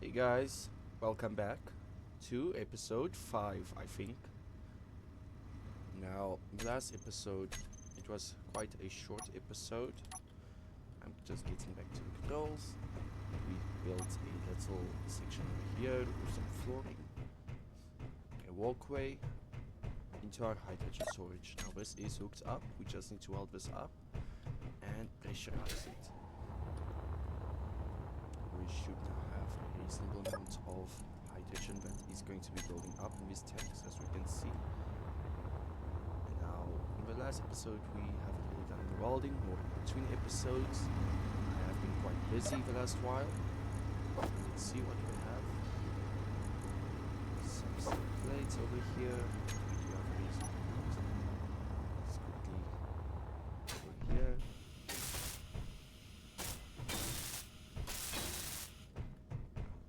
Hey guys, welcome back to episode 5, I think. Now, last episode, it was quite a short episode. I'm just getting back to the controls. We built a little section over here with some flooring, a walkway into our hydrogen storage. Now this is hooked up, we just need to weld this up and pressurize it. We should now have a reasonable amount of hydrogen that is going to be building up in these tanks, as we can see. And now, in the last episode, we haven't really done the welding, more between episodes. I have been quite busy the last while. Let's see what we have. Some steel plates over here. We do have these. Let's quickly over here.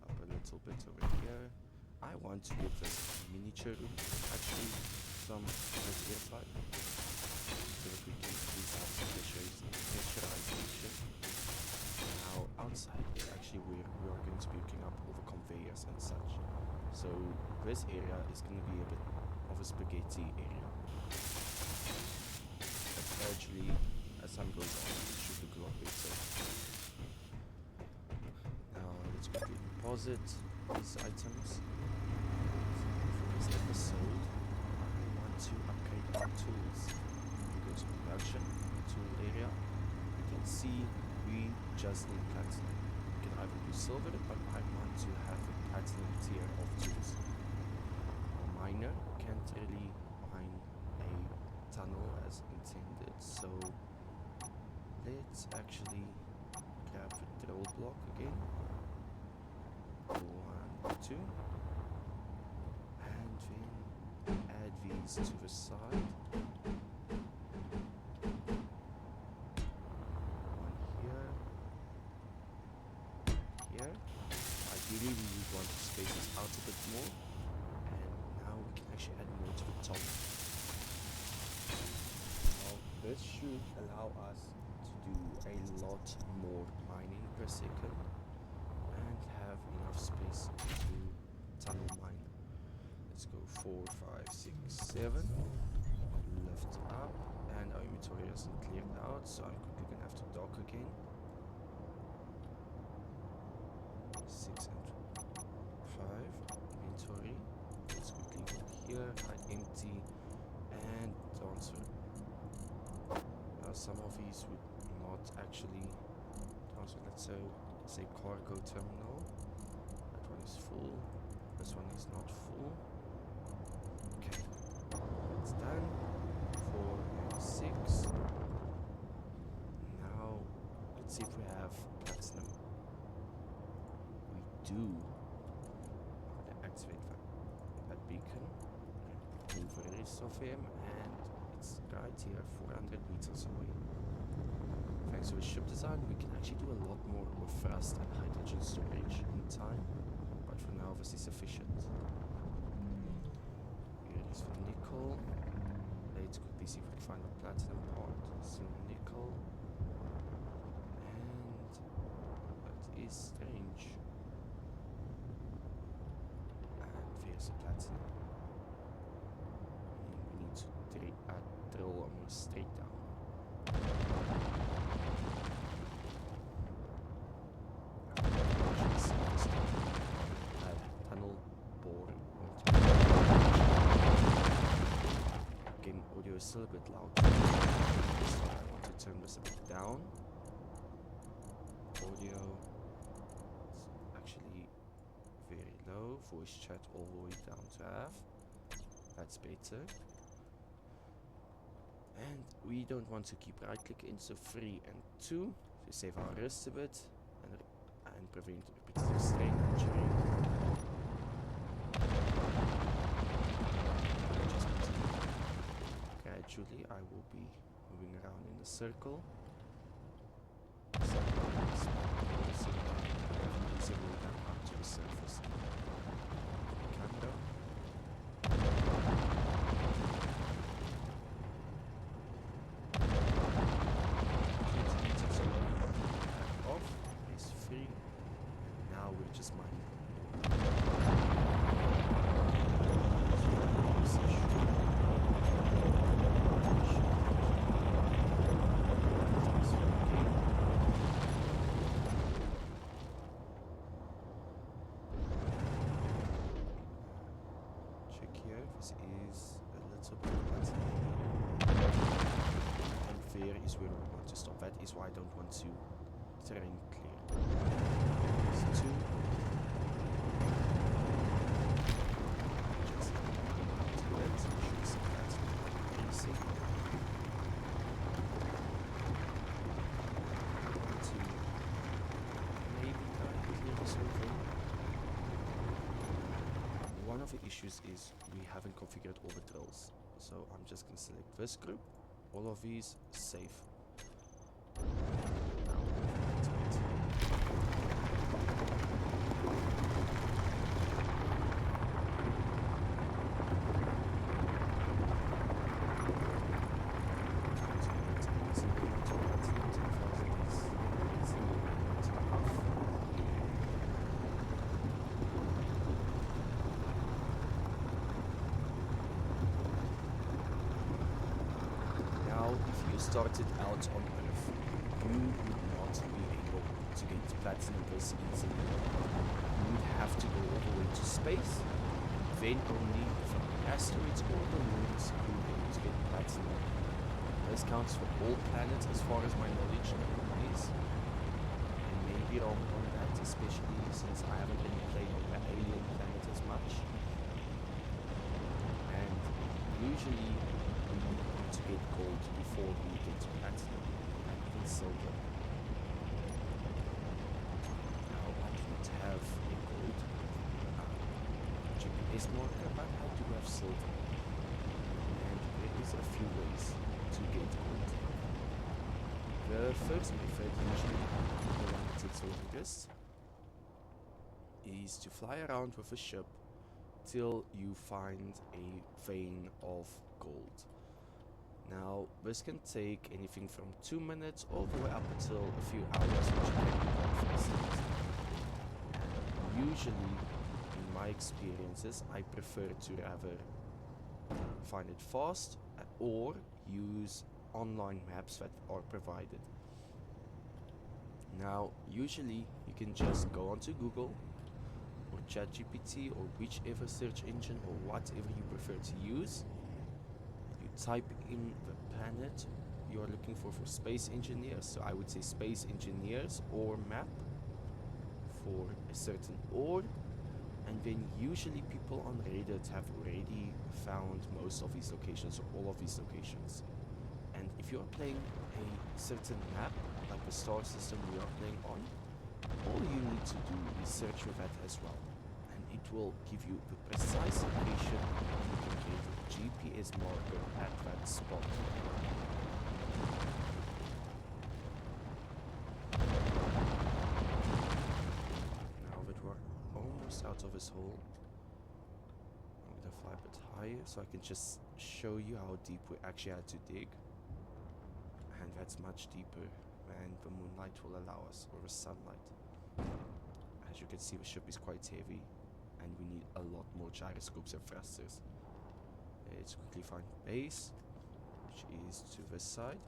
Up a little bit over here. I want to give this miniature room actually some airtight so that we can increase our pressurization. Now outside is actually where we are going to be hooking up over conveyors and such. So this area is going to be a bit of a spaghetti area. But gradually, as time goes on, it should look a lot better. Now let's quickly deposit these items. For this episode, I want to upgrade our tools. We go to production, tool area. You can see we just need platinum. We can either do silver, but I want to have a platinum tier of tools. Our miner can't really mine a tunnel as intended, so let's actually grab the drill block again. 1, 2, and then add these to the side. One here. Ideally we would want to space this out a bit more, and now we can actually add more to the top. Now this should allow us to do a lot more mining per second and have enough space to tunnel mine. Let's go 4, 5, 6, 7. Lift up, and our inventory isn't cleared out, so I'm quickly gonna have to dock again. 6 and 5 inventory. Let's quickly go here, hide empty, and transfer. Now some of these would not actually transfer. Let's say cargo terminal. That one is full. This one is not full. Okay, it's done. 4 and 6. Now let's see if we have platinum. We do. I'm gonna activate that beacon. Remove the rest of him, and it's right here, 400 meters away. Thanks to the ship design, we can actually do a lot more with thrust and hydrogen storage in time, but for now this is sufficient. Here it is for nickel. Let's quickly see if we can find the platinum part. Still nickel. And that is strange. And there's the platinum. And we need to drill almost straight down. Tunnel bore. Game audio is still a bit loud, so I want to turn this a bit down. Audio is actually very low. Voice chat all the way down to half. That's better. And we don't want to keep right clicking, so 3 and 2 to save our wrist a bit and prevent repetitive strain injury. Gradually I will be moving around in a circle. Zero down up to the surface. Camera. Off is free. Now we're just mining. This is a little bit unfair is where we want to stop. That is why I don't want to terrain clear. It's 2. Just to it. Should see that easy. 1, 2. Maybe clear this whole thing. One of the issues is we haven't configured all the drills. So I'm just going to select this group. All of these safe. Started out on Earth, you would not be able to get platinum this easily. You would have to go all the way to space, then only from asteroids or the moons you would be able to get platinum. This counts for all planets as far as my knowledge is. I may be wrong on that, especially since I haven't been playing on the alien planet as much. And usually to get gold before we get to platinum and even silver. Now I don't have a gold GPS marker, but I do have silver. And there is a few ways to get gold. The first method, usually the one that takes the longest, is to fly around with a ship till you find a vein of gold. Now, this can take anything from 2 minutes all the way up until a few hours, which can be quite fast. Usually, in my experiences, I prefer to rather find it fast or use online maps that are provided. Now, usually, you can just go onto Google or ChatGPT or whichever search engine or whatever you prefer to use. Type in the planet you are looking for space engineers. So I would say space engineers or map for a certain ore, and then usually people on Reddit have already found most of these locations or all of these locations. And if you are playing a certain map, like the star system we are playing on, all you need to do is search for that as well. And it will give you the precise location, and you can get a GPS marker at that spot. Now that we're almost out of this hole, I'm gonna fly a bit higher so I can just show you how deep we actually had to dig. And that's much deeper than the moonlight will allow us, or the sunlight. As you can see, the ship is quite heavy, and we need a lot more gyroscopes and thrusters. Let's quickly find base, which is to this side.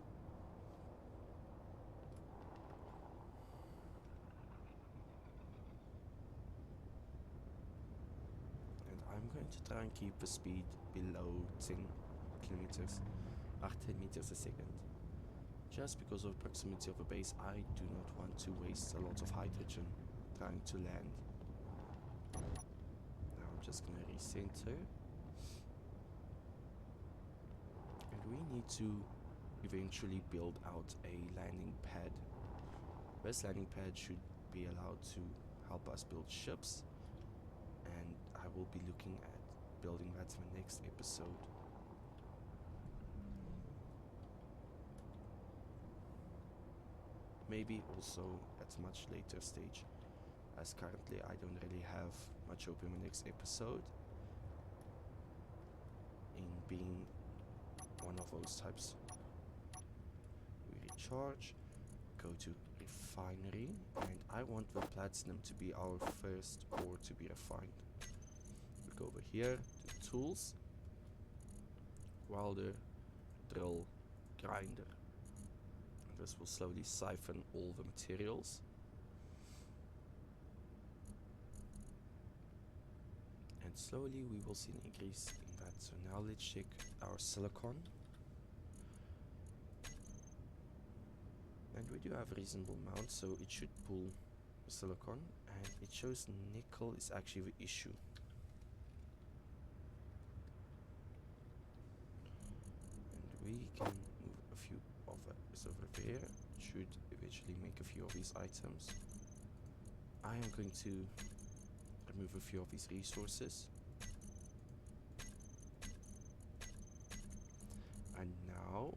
And I'm going to try and keep the speed below 10 kilometers, 10 meters a second. Just because of the proximity of the base, I do not want to waste a lot of hydrogen trying to land. Now I'm just gonna recenter. And we need to eventually build out a landing pad. This landing pad should be allowed to help us build ships, and I will be looking at building that in the next episode. Maybe also at a much later stage, as currently I don't really have much hope in the next episode in being one of those types. We recharge, go to refinery, and I want the platinum to be our first ore to be refined. We go over here to tools, welder, drill, grinder. This will slowly siphon all the materials. And slowly we will see an increase in that. So now let's check our silicon. And we do have a reasonable amount, so it should pull the silicon. And it shows nickel is actually the issue. And we can move a few of this over there. Should eventually make a few of these items. I am going to remove a few of these resources. And now,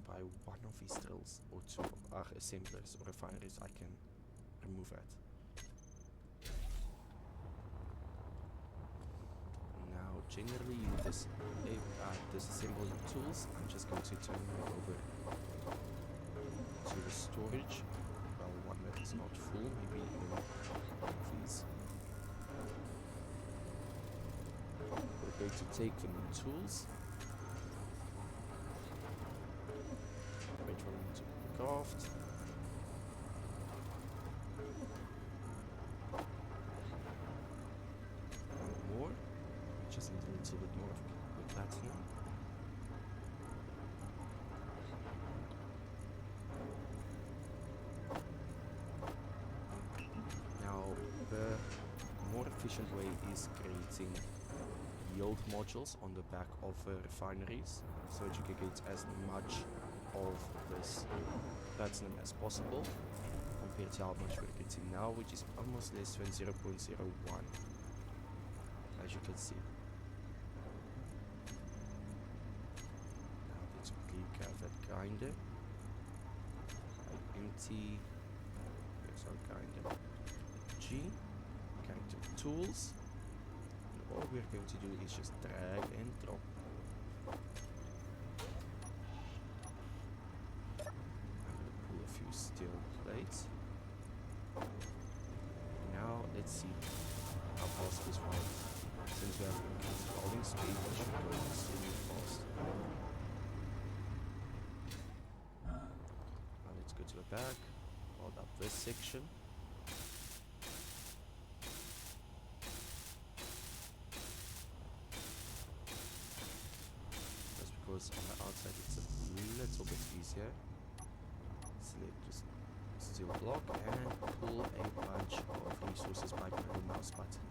by one of these drills or two of our assemblers or refineries, I can remove that. Now, generally, you disassemble your tools. I'm just going to turn them over to the storage. Well, one that is not full, maybe even one of these. We're going to take the new tools. Wait for them to craft. One more. We just need a little bit more of the platinum. Now, the more efficient way is creating yield modules on the back of refineries, so that you can get as much of this platinum as possible compared to how much we're getting now, which is almost less than 0.01, as you can see. Now let's quickly grab that grinder. I empty. There's our grinder. G. Character tools. And all we're going to do is just drag and drop. Steel plates. Now let's see how fast this runs. Since we have increased welding speed, it should go extremely fast. Now let's go to the back, weld up this section. Just because on the outside it's a little bit easier. Select just steel block and pull a bunch of resources by pressing the mouse button.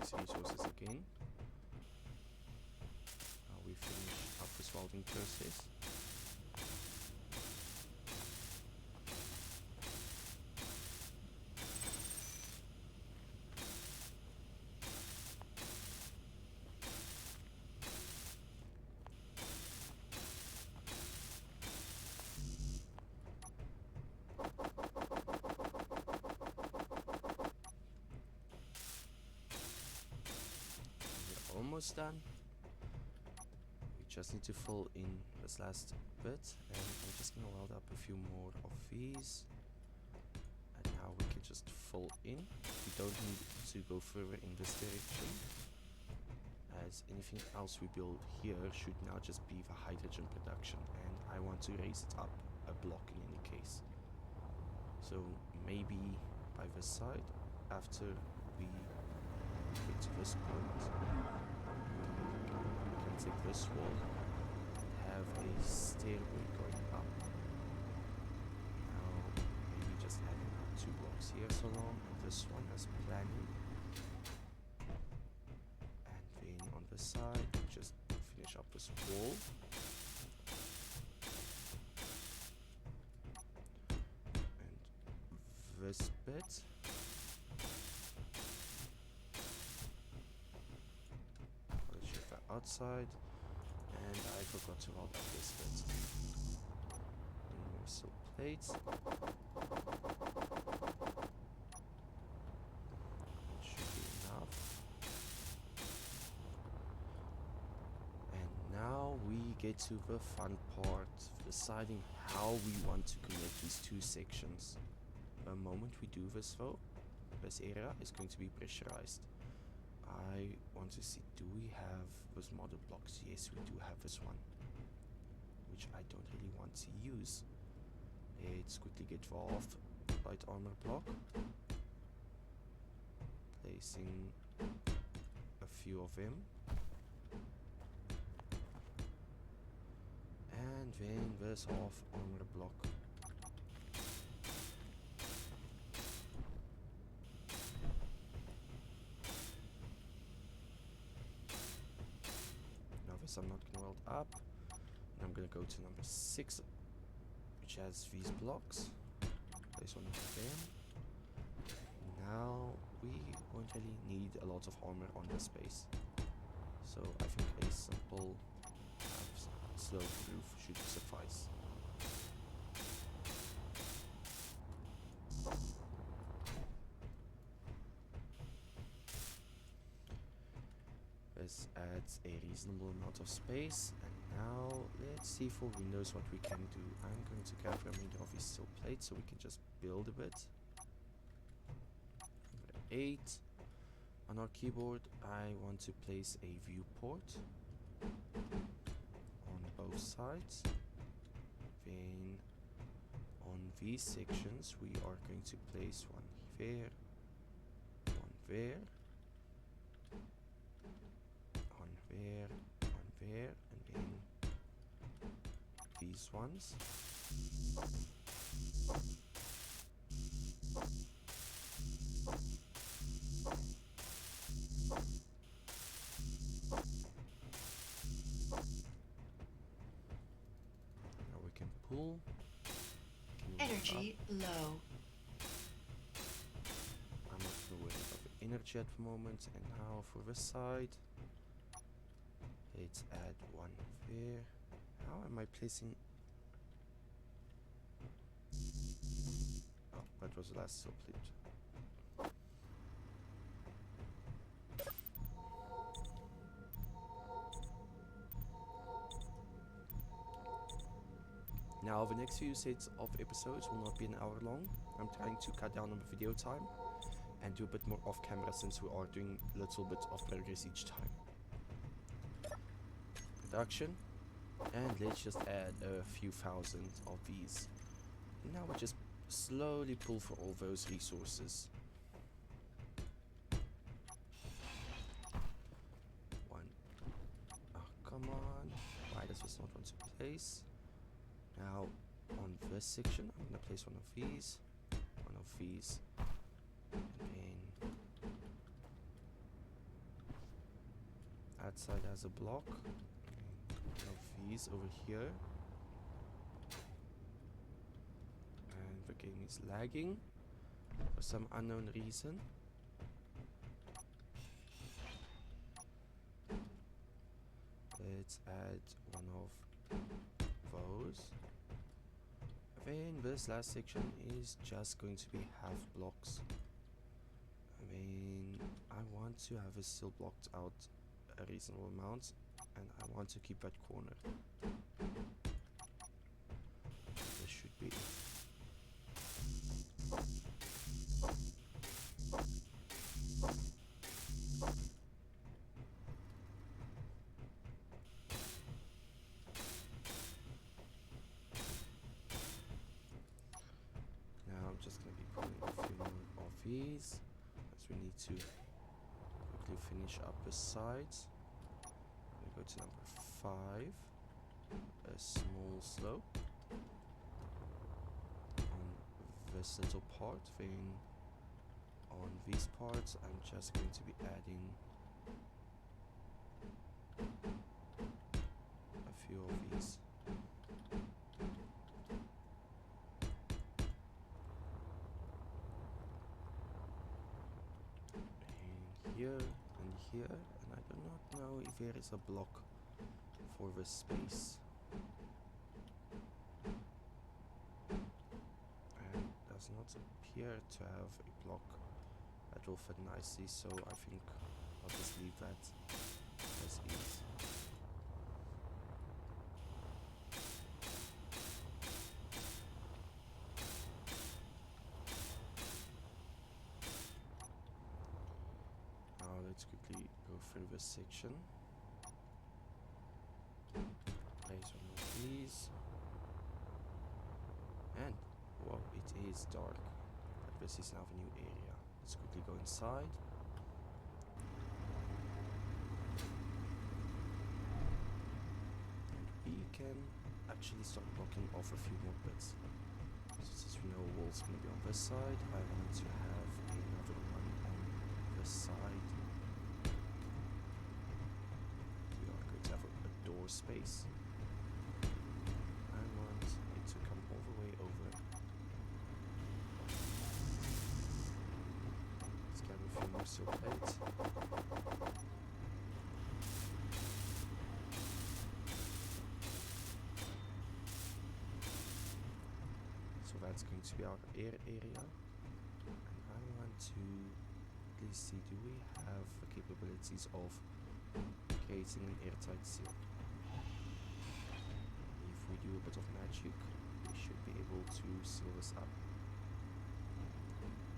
Resources again. Now we finish up this welding process. Almost done. We just need to fill in this last bit, and I'm just gonna weld up a few more of these, and now we can just fill in. We don't need to go further in this direction, as anything else we build here should now just be the hydrogen production, and I want to raise it up a block in any case. So maybe by this side, after we get to this point, we can take this wall and have a stairway going up. Now maybe just adding 2 blocks here so long, and this one as planning. And then on the side, just finish up this wall. And this bit. Outside, and I forgot to weld up this bit. And more steel plates. It should be enough. And now we get to the fun part, deciding how we want to connect these two sections. The moment we do this though, this area is going to be pressurized. I want to see, do we have those model blocks? Yes, we do have this one, which I don't really want to use. Let's quickly get the off light armor block, placing a few of them, and then this half armor block. Now this I'm not gonna weld up, and I'm gonna go to number 6, which has these blocks. Place one of them. Now we won't really need a lot of armor on this space, so I think a simple slope roof should suffice. This adds a reasonable amount of space, and now let's see for windows what we can do. I'm going to grab the remainder of these steel plates so we can just build a bit. Number 8. On our keyboard I want to place a viewport on both sides. Then on these sections we are going to place one there, one there, there, one there, and then these ones. Now we can pull. Energy low. I'm not too worried about the energy at the moment. And now for this side, let's add one there. How am I placing? Oh, that was the last steel plate. Now the next few sets of episodes will not be an hour long. I'm trying to cut down on the video time and do a bit more off camera since we are doing a little bit of progress each time. Production, and let's just add a few thousand of these. Now we just slowly pull for all those resources. One. Oh, come on. Why does this not want to place? Now on this section I'm gonna place one of these, and then that side has a block, one of these over here, and the game is lagging for some unknown reason. Let's add one of those. Then this last section is just going to be half blocks. I mean, I want to have it still blocked out a reasonable amount, and I want to keep that corner. This should be it. Now I'm just going to be putting a few more of these, as we need to quickly finish up the sides. I'm going to go to number 5, a small slope on this little part. Then on these parts I'm just going to be adding a few of these. Here and here, and I do not know if there is a block for this space. And does not appear to have a block that will fit nicely, so I think I'll just leave that as is. let's quickly go through this section. Place one more, please. And, whoa, it is dark. But this is now a new area. Let's quickly go inside. And we can actually start blocking off a few more bits. So since we know a wall's going to be on this side, I want to have another one on this side. We are going to have a door space. I want it to come all the way over. Let's grab a few more silk plates. So that's going to be our air area. And I want to at least see, do we have the capabilities of creating an airtight seal? If we do a bit of magic, we should be able to seal this up.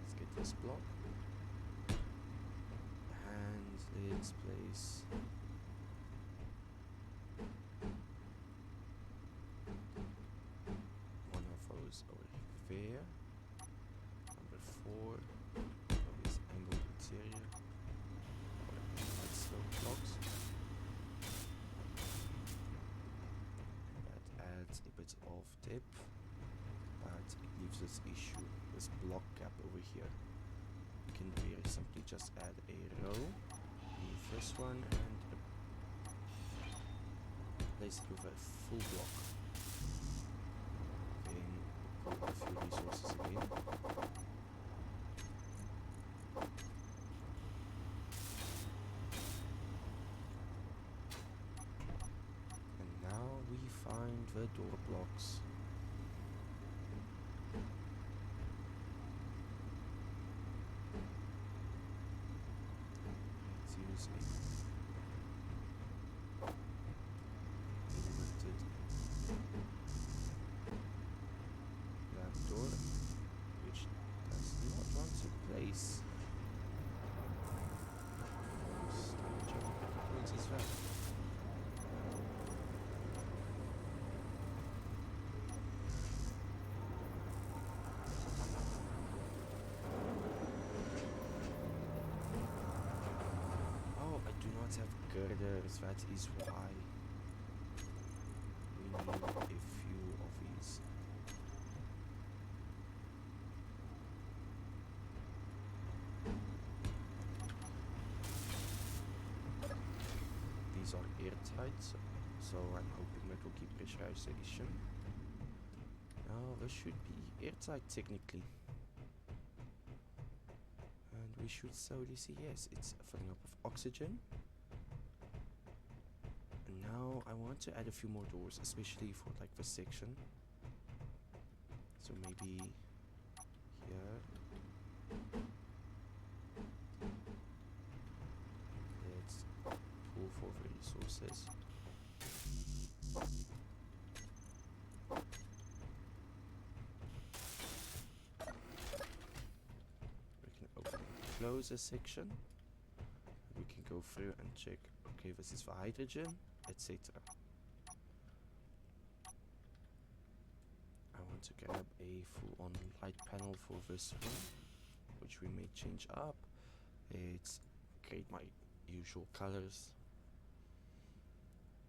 Let's get this block. And let's place one of those over there. Number 4 of this angled interior. Light slope blocks. That adds a bit of depth, but it leaves this issue, this block gap over here. We can very simply just add a row, move this one, and place it with a full block. Then pull a few resources again. And now we find the door blocks. Let's use a limited that door, which does not want to place. What is that? Oh, I do not have girders, that is why. We need a few of these. These are airtight, so I'm hoping that will keep pressurization. Now this should be airtight technically. And we should slowly see, yes, it's filling up with oxygen. And now I want to add a few more doors, especially for like this section. So maybe here. Let's pull for the resources. We can open and close a section. We can go through and check, okay, this is for hydrogen, etc. I want to grab a full-on light panel for this room, which we may change up. It's create my usual colors.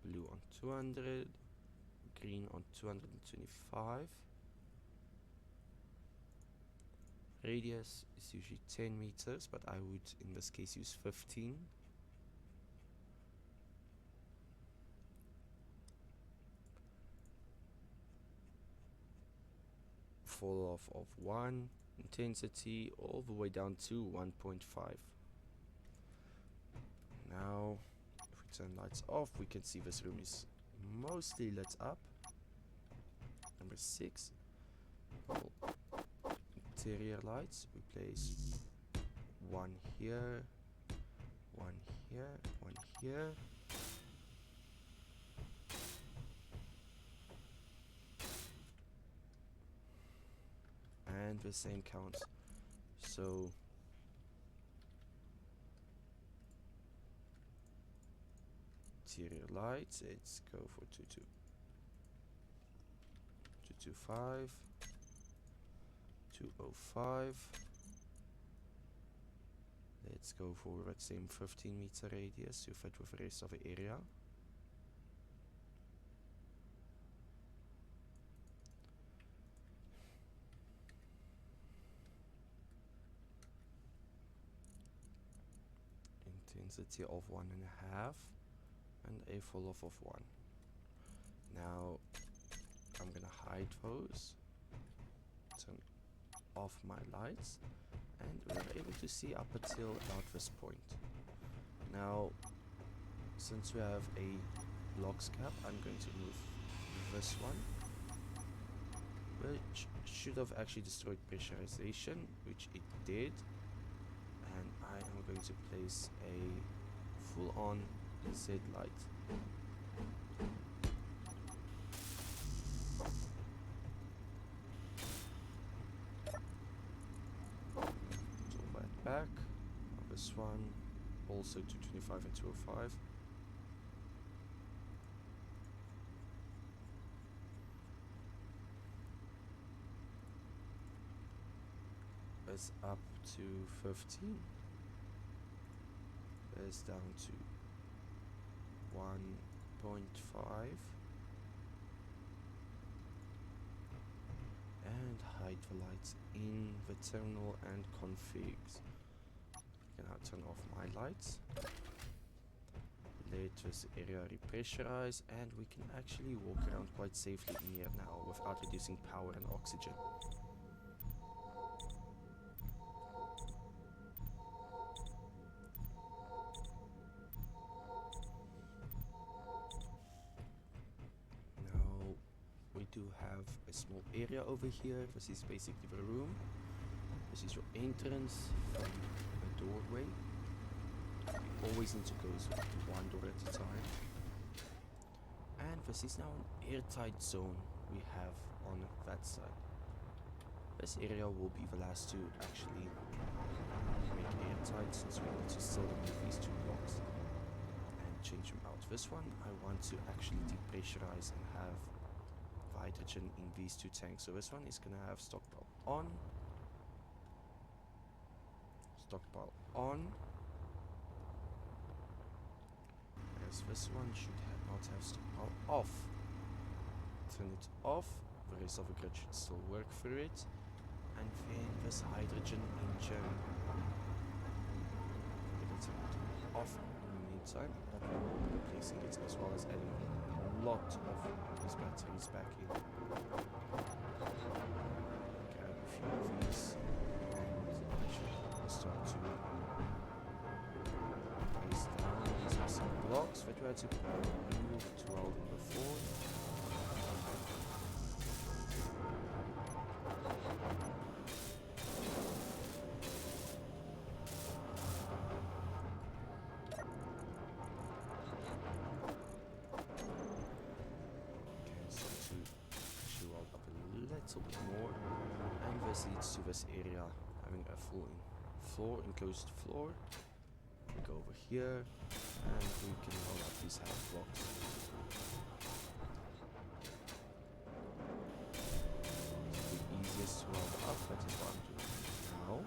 Blue on 200, green on 225. Radius is usually 10 meters, but I would in this case use 15. Fall off of 1, intensity all the way down to 1.5. Now if we turn lights off, we can see this room is mostly lit up. Number 6, all interior lights. We place one here, one here, one here. And the same counts. So Interior lights, let's go for 225, 205. Let's go for that same 15-meter radius to fit with the rest of the area. Intensity of 1.5 and a fall off of 1. Now I'm gonna hide those, turn off my lights, and we're able to see up until about this point. Now, since we have a blocks cap, I'm going to move this one, which should have actually destroyed pressurization, which it did. And I am going to place a full-on Z light. Pull that back. This one also 225 and 205. Is up to 15. Is down to 1.5. And hide the lights in the terminal and configs. I can now turn off my lights. Let this area repressurize, and we can actually walk around quite safely in here now without reducing power and oxygen. Do have a small area over here. This is basically the room. This is your entrance from the doorway. You always need to go one door at a time. And this is now an airtight zone we have on that side. This area will be the last to actually make airtight, since we need to still remove these two blocks and change them out. This one I want to actually depressurize and have hydrogen in these two tanks. So this one is gonna have stockpile on, whereas this one should not have stockpile off. Turn it off, the rest of the grid should still work through it, and then this hydrogen engine, I'm gonna turn it off in the meantime, but we're replacing it as well as adding a lot of these batteries back in. Grab a few of these and actually start to place down these missing blocks that we had to remove to weld in before. Little bit more, and this leads to this area having a full floor, enclosed floor. We go over here and we can roll up these half blocks. It's the easiest to roll up, that is what I'm doing now.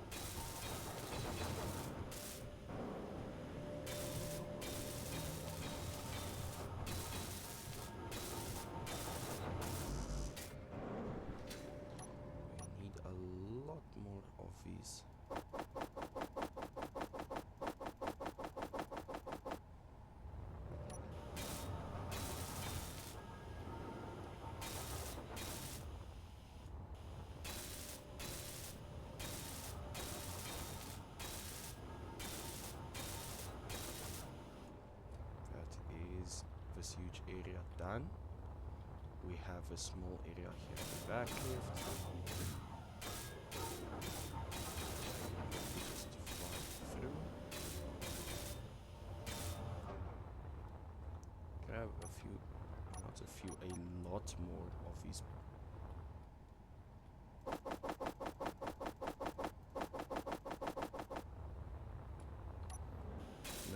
More of these. That is this huge area done. We have a small area here at the back lift. Grab a few, not a few, a lot more of these.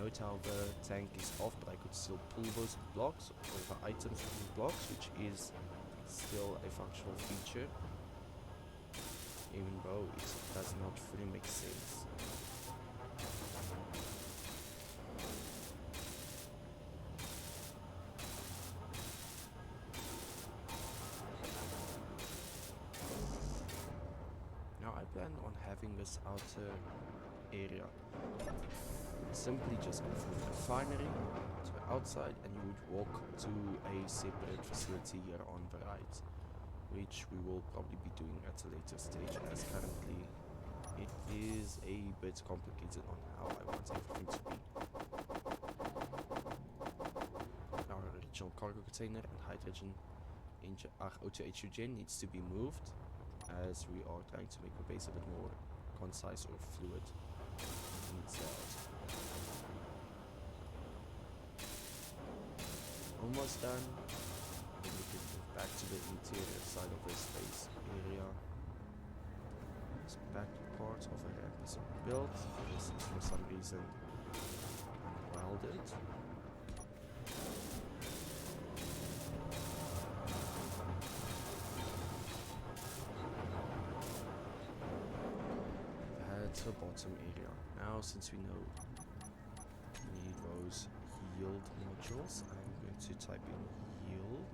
note how the tank is off, but I could still pull those blocks or the items from the blocks, which is still a functional feature, even though it does not fully make sense. Now I plan on having this outer area simply just go from the refinery to the outside, and you would walk to a separate facility here on the right, which we will probably be doing at a later stage, as currently it is a bit complicated on how I want everything to be. Our original cargo container and hydrogen O2 gen needs to be moved, as we are trying to make the base a bit more concise or fluid in itself. Almost done. Then we can move back to the interior side of this space area. This back part of a ramp is built. This is for some reason unwelded. That's the bottom area. Now, since we know we need those yield modules, I'm going to type in yield,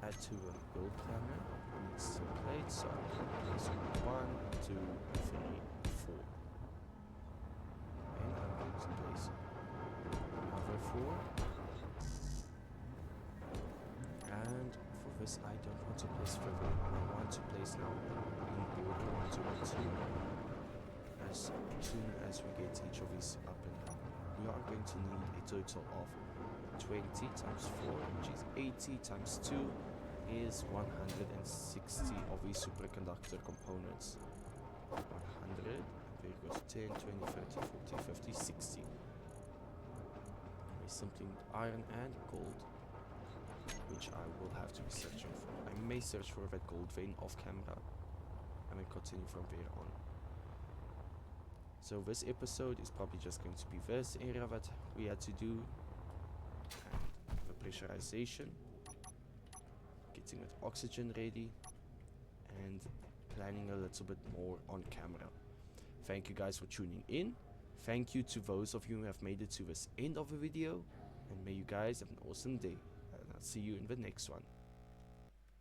add to a build planner, and it's template, so I'm going to place 1, 2, 3, 4. And I'm going to place another 4. And for this I don't want to place further, I want to place now in border 1, 2, 1, 2. As soon as we get each of these up and running, we are going to need a total of 20 times 4, which is 80 times 2 is 160 of these superconductor components. 100, and there goes 10, 20, 30, 40, 50, 60. We simply need iron and gold, which I will have to be searching for. I may search for that gold vein off camera, and then continue from there on. So this episode is probably just going to be this area that we had to do, and the pressurization, getting with oxygen ready, and planning a little bit more on camera. Thank you guys for tuning in. Thank you to those of you who have made it to this end of the video, and may you guys have an awesome day, and I'll see you in the next one.